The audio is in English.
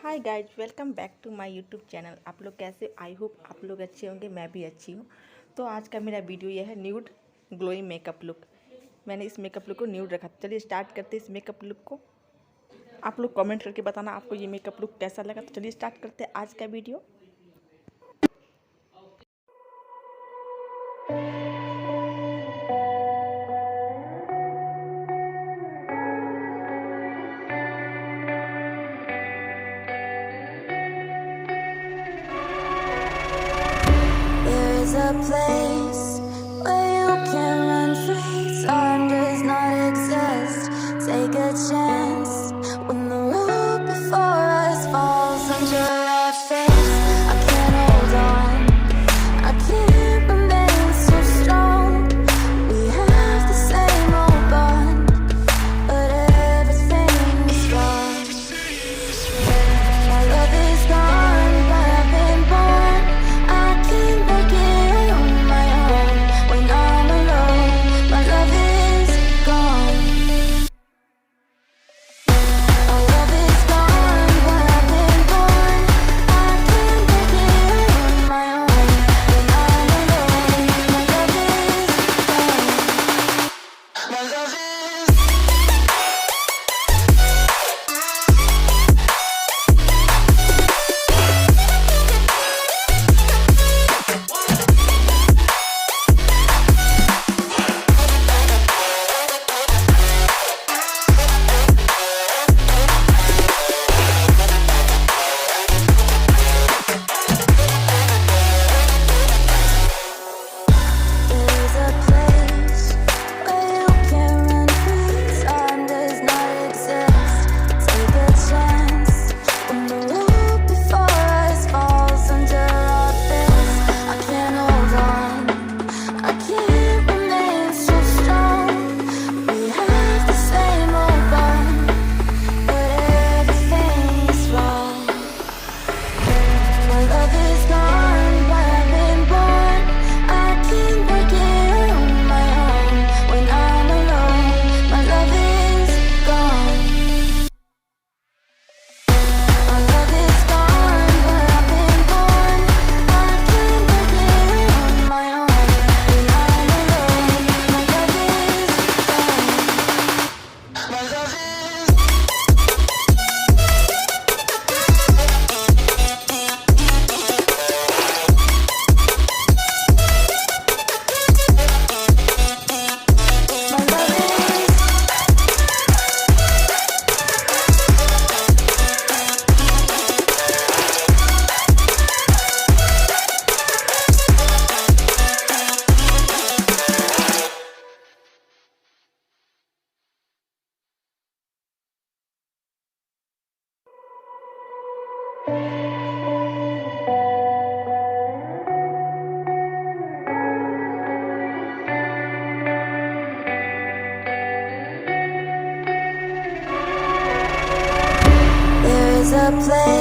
Hi guys, welcome back to my YouTube channel. आप लोग कैसे? आई होप आप लोग अच्छे होंगे, मैं भी अच्छी हूँ। तो आज का मेरा वीडियो यह है न्यूड ग्लोइंग मेकअप लुक। मैंने इस मेकअप लुक को न्यूड रखा। चलिए स्टार्ट करते हैं इस मेकअप लुक को। आप लोग कमेंट करके बताना आपको ये मेकअप लुक कैसा लगा। तो चलिए स्टार्ट करते हैं आज का video. A place where you can run free. Time does not exist. Take a chance when the road before us falls under our face. I can't hold on. I can't remain so strong. We have the same old bond, but everything is wrong. My love is gone, but I've been born. I can't make it on my own. When I'm alone, my love is gone. My love is gone, but I've been born. I can't make it on my own. When I'm alone, my love is gone. My love is There's a place where you can run free. Time does not exist. Take a chance when the road before us falls under our face. I can't hold on. I can't remain so strong. We have the same old bond, but everything is wrong. My love is gone, but I've been born. I can't break it on my own. When I'm alone, my love is gone. My love is gone, but I've been born. I can't break it on my own. When I'm alone, my love is gone. My love is My love is There is a place